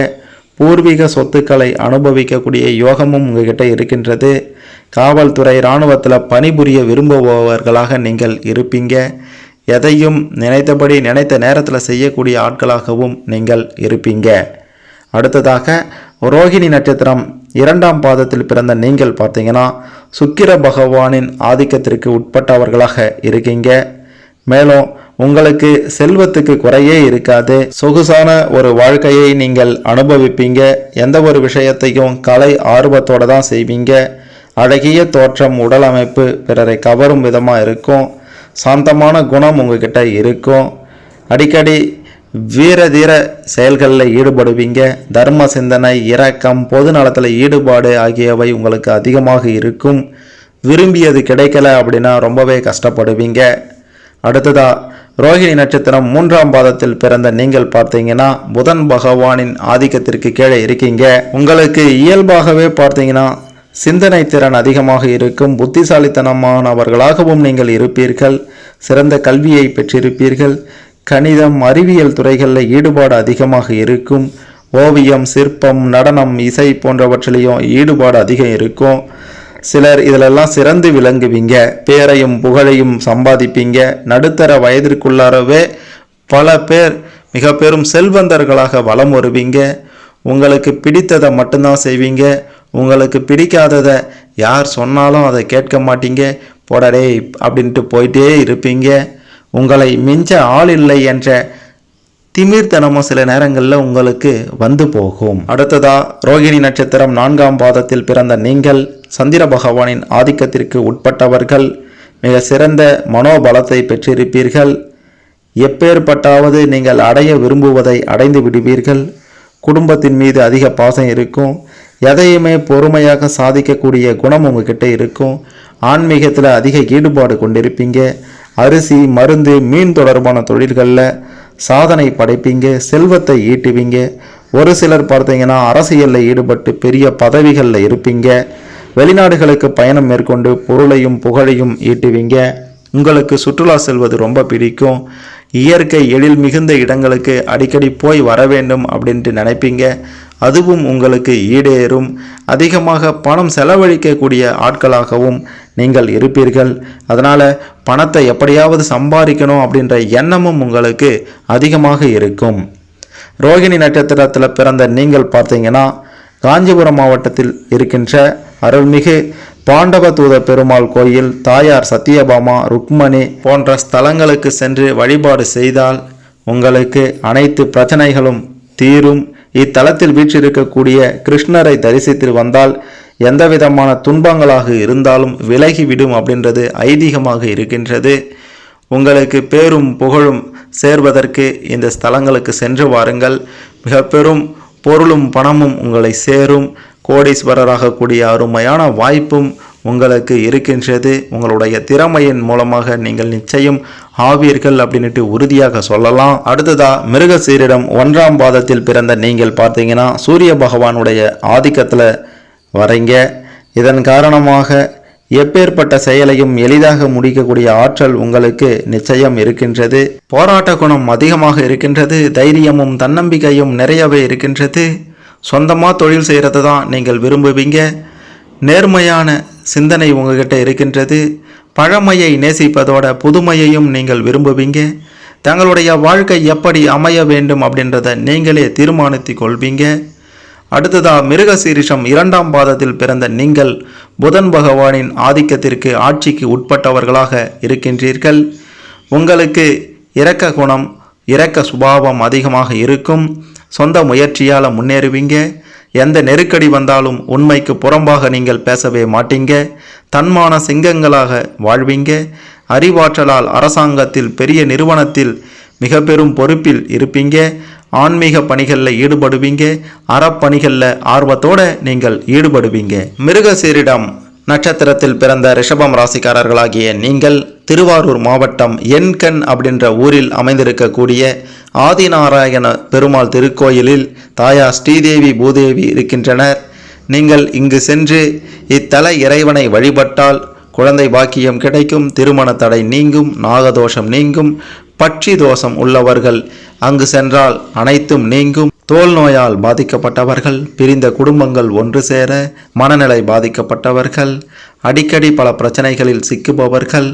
பூர்வீக சொத்துக்களை அனுபவிக்கக்கூடிய யோகமும் உங்ககிட்ட இருக்கின்றது. காவல்துறை, இராணுவத்தில் பணிபுரிய விரும்புபவர்களாக நீங்கள் இருப்பீங்க. எதையும் நினைத்தபடி நினைத்த நேரத்தில் செய்யக்கூடிய ஆட்களாகவும் நீங்கள் இருப்பீங்க. அடுத்ததாக ரோகிணி நட்சத்திரம் 2ஆம் பாதத்தில் பிறந்த நீங்கள் பார்த்தீங்கன்னா, சுக்கிர பகவானின் ஆதிக்கத்திற்கு உட்பட்டவர்களாக இருக்கீங்க. மேலும் உங்களுக்கு செல்வத்துக்கு குறையே இருக்காது. சொகுசான ஒரு வாழ்க்கையை நீங்கள் அனுபவிப்பீங்க. எந்த ஒரு விஷயத்தையும் கலை ஆர்வத்தோடு தான் செய்வீங்க. அழகிய தோற்றம், உடல் அமைப்பு பிறரை கவரும் விதமாக இருக்கும். சாந்தமான குணம் உங்ககிட்ட இருக்கும். அடிக்கடி வீர தீர செயல்களில் ஈடுபடுவீங்க. தர்ம சிந்தனை, இரக்கம், பொது நலத்தில் ஈடுபாடு ஆகியவை உங்களுக்கு அதிகமாக இருக்கும். விரும்பியது கிடைக்கல அப்படின்னா ரொம்பவே கஷ்டப்படுவீங்க. அடுத்ததா ரோகிணி நட்சத்திரம் 3ஆம் பாதத்தில் பிறந்த நீங்கள் பார்த்தீங்கன்னா, புதன் பகவானின் ஆதிக்கத்திற்கு கீழே இருக்கீங்க. உங்களுக்கு இயல்பாகவே பார்த்தீங்கன்னா சிந்தனை திறன் அதிகமாக இருக்கும். புத்திசாலித்தனமானவர்களாகவும் நீங்கள் இருப்பீர்கள். சிறந்த கல்வியை பெற்றிருப்பீர்கள். கணிதம், அறிவியல் துறைகளில் ஈடுபாடு அதிகமாக இருக்கும். ஓவியம், சிற்பம், நடனம், இசை போன்றவற்றிலையும் ஈடுபாடு அதிகம் இருக்கும். சிலர் இதிலெல்லாம் சிறந்து விளங்குவீங்க. பேரையும் புகழையும் சம்பாதிப்பீங்க. நடுத்தர வயதிற்குள்ளாரவே பல பேர் மிக பெரும் செல்வந்தர்களாக வலம் வருவீங்க. உங்களுக்கு பிடித்ததை மட்டும்தான் செய்வீங்க. உங்களுக்கு பிடிக்காததை யார் சொன்னாலும் அதை கேட்க மாட்டீங்க. போடடே அப்படின்ட்டு போயிட்டே இருப்பீங்க. உங்களை மிஞ்ச ஆள் இல்லை என்ற திமிர்த்தனமும் சில நேரங்களில் உங்களுக்கு வந்து போகும். அடுத்ததா ரோகிணி நட்சத்திரம் 4ஆம் பாதத்தில் பிறந்த நீங்கள் சந்திர பகவானின் ஆதிக்கத்திற்கு உட்பட்டவர்கள். மிக சிறந்த மனோபலத்தை பெற்றிருப்பீர்கள். எப்பேற்பட்டாவது நீங்கள் அடைய விரும்புவதை அடைந்து விடுவீர்கள். குடும்பத்தின் மீது அதிக பாசம் இருக்கும். எதையுமே பொறுமையாக சாதிக்கக்கூடிய குணம் உங்ககிட்ட இருக்கும். ஆன்மீகத்தில் அதிக ஈடுபாடு கொண்டிருப்பீங்க. அரிசி, மருந்து, மீன் தொடர்பான தொழில்களில் சாதனை படைப்பீங்க. செல்வத்தை ஈட்டுவீங்க. ஒரு சிலர் பார்த்தீங்கன்னா அரசியலில் ஈடுபட்டு பெரிய பதவிகளில் இருப்பீங்க. வெளிநாடுகளுக்கு பயணம் மேற்கொண்டு பொருளையும் புகழையும் ஈட்டுவீங்க. உங்களுக்கு சுற்றுலா செல்வது ரொம்ப பிடிக்கும். இயற்கை எழில் மிகுந்த இடங்களுக்கு அடிக்கடி போய் வர வேண்டும் அப்படின்ட்டு நினைப்பீங்க. அதுவும் உங்களுக்கு ஈடேறும். அதிகமாக பணம் செலவழிக்கக்கூடிய ஆட்களாகவும் நீங்கள் இருப்பீர்கள். அதனால் பணத்தை எப்படியாவது சம்பாதிக்கணும் அப்படின்ற எண்ணமும் உங்களுக்கு அதிகமாக இருக்கும். ரோகிணி நட்சத்திரத்தில் பிறந்த நீங்கள் பார்த்தீங்கன்னா, காஞ்சிபுரம் மாவட்டத்தில் இருக்கின்ற அருள்மிகு பாண்டவதூத பெருமாள் கோயில், தாயார் சத்தியபாமா, ருக்மணி போன்ற ஸ்தலங்களுக்கு சென்று வழிபாடு செய்தால் உங்களுக்கு அனைத்து பிரச்சனைகளும் தீரும். இத்தலத்தில் வீற்றிருக்கக்கூடிய கிருஷ்ணரை தரிசித்து வந்தால் எந்த விதமான துன்பங்களாக இருந்தாலும் விலகிவிடும் அப்படின்றது ஐதீகமாக இருக்கின்றது. உங்களுக்கு பேரும் புகழும் சேர்வதற்கு இந்த ஸ்தலங்களுக்கு சென்று வாருங்கள். மிக பெரும் பொருளும் பணமும் உங்களை சேரும். கோடீஸ்வரராக கூடிய அருமையான வாய்ப்பும் உங்களுக்கு இருக்கின்றது. உங்களுடைய திறமையின் மூலமாக நீங்கள் நிச்சயம் ஆவீர்கள் அப்படின்ட்டு உறுதியாக சொல்லலாம். அடுத்ததா மிருகசீரிடம் 1ஆம் பாதத்தில் பிறந்த நீங்கள் பார்த்தீங்கன்னா, சூரிய பகவானுடைய ஆதிக்கத்தில் வரீங்க. இதன் காரணமாக எப்பேற்பட்ட செயலையும் எளிதாக முடிக்கக்கூடிய ஆற்றல் உங்களுக்கு நிச்சயம் இருக்கின்றது. போராட்ட குணம் அதிகமாக இருக்கின்றது. தைரியமும் தன்னம்பிக்கையும் நிறையவே இருக்கின்றது. சொந்தமாக தொழில் செய்கிறது தான் நீங்கள் விரும்புவீங்க. நேர்மையான சிந்தனை உங்ககிட்ட இருக்கின்றது. பழமையை நேசிப்பதோட புதுமையையும் நீங்கள் விரும்புவீங்க. தங்களுடைய வாழ்க்கை எப்படி அமைய வேண்டும் அப்படின்றத நீங்களே தீர்மானித்து கொள்வீங்க. அடுத்ததாக மிருகசீரிஷம் 2ஆம் பாதத்தில் பிறந்த நீங்கள் புதன் பகவானின் ஆதிக்கத்திற்கு ஆட்சிக்கு உட்பட்டவர்களாக இருக்கின்றீர்கள். உங்களுக்கு இரக்க குணம் இரக்க சுபாவம் அதிகமாக இருக்கும். சொந்த முயற்சியால் முன்னேறுவீங்க. எந்த நெருக்கடி வந்தாலும் உண்மைக்கு புறம்பாக நீங்கள் பேசவே மாட்டீங்க. தன்மான சிங்கங்களாக வாழ்வீங்க. அறிவாற்றலால் அரசாங்கத்தில் பெரிய நிறுவனத்தில் மிக பெரும் பொறுப்பில் இருப்பீங்க. ஆன்மீக பணிகளில் ஈடுபடுவீங்க. அறப்பணிகளில் ஆர்வத்தோடு நீங்கள் ஈடுபடுவீங்க. மிருகசீரிடம் நட்சத்திரத்தில் பிறந்த ரிஷபம் ராசிக்காரர்களாகிய நீங்கள் திருவாரூர் மாவட்டம் எண்கண் அப்படின்ற ஊரில் அமைந்திருக்கக்கூடிய ஆதிநாராயண பெருமாள் திருக்கோயிலில் தாயார் ஸ்ரீதேவி பூதேவி இருக்கின்றனர். நீங்கள் இங்கு சென்று இத்தல இறைவனை வழிபட்டால் குழந்தை பாக்கியம் கிடைக்கும். திருமண தடை நீங்கும். நாகதோஷம் நீங்கும். பட்சி தோஷம் உள்ளவர்கள் அங்கு சென்றால் அனைத்தும் நீங்கும். தோல் நோயால் பாதிக்கப்பட்டவர்கள், பிரிந்த குடும்பங்கள் ஒன்று சேர, மனநிலை பாதிக்கப்பட்டவர்கள், அடிக்கடி பல பிரச்சனைகளில் சிக்குபவர்கள்,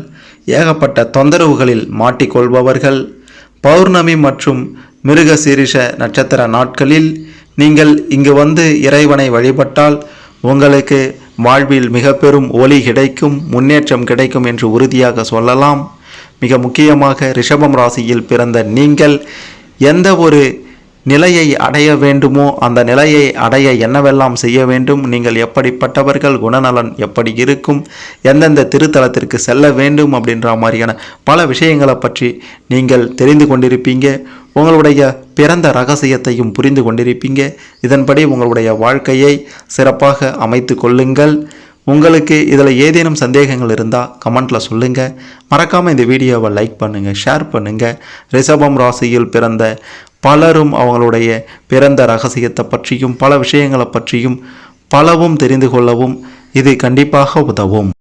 ஏகப்பட்ட தொந்தரவுகளில் மாட்டிக்கொள்பவர்கள், பௌர்ணமி மற்றும் மிருகசீரிஷ நட்சத்திர நாட்களில் நீங்கள் இங்கு வந்து இறைவனை வழிபட்டால் உங்களுக்கு வாழ்வில் மிக பெரும் ஒளி கிடைக்கும், முன்னேற்றம் கிடைக்கும் என்று உறுதியாக சொல்லலாம். மிக முக்கியமாக ரிஷபம் ராசியில் பிறந்த நீங்கள் எந்த ஒரு நிலையை அடைய வேண்டுமோ அந்த நிலையை அடைய என்னவெல்லாம் செய்ய வேண்டும், நீங்கள் எப்படிப்பட்டவர்கள், குணநலன் எப்படி இருக்கும், எந்தெந்த திருத்தலத்திற்கு செல்ல வேண்டும் அப்படின்ற மாதிரியான பல விஷயங்களை பற்றி நீங்கள் தெரிந்து கொண்டிருப்பீங்க. உங்களுடைய பிறந்த ரகசியத்தையும் புரிந்து கொண்டிருப்பீங்க. இதன்படி உங்களுடைய வாழ்க்கையை சிறப்பாக அமைத்து கொள்ளுங்கள். உங்களுக்கு இதில் ஏதேனும் சந்தேகங்கள் இருந்தால் கமெண்ட்டில் சொல்லுங்கள். மறக்காமல் இந்த வீடியோவை லைக் பண்ணுங்கள், ஷேர் பண்ணுங்கள். ரிஷபம் ராசியில் பிறந்த பலரும் அவங்களுடைய பிறந்த ரகசியத்தை பற்றியும் பல விஷயங்களை பற்றியும் பலவும் தெரிந்து கொள்ளவும் இது கண்டிப்பாக உதவும்.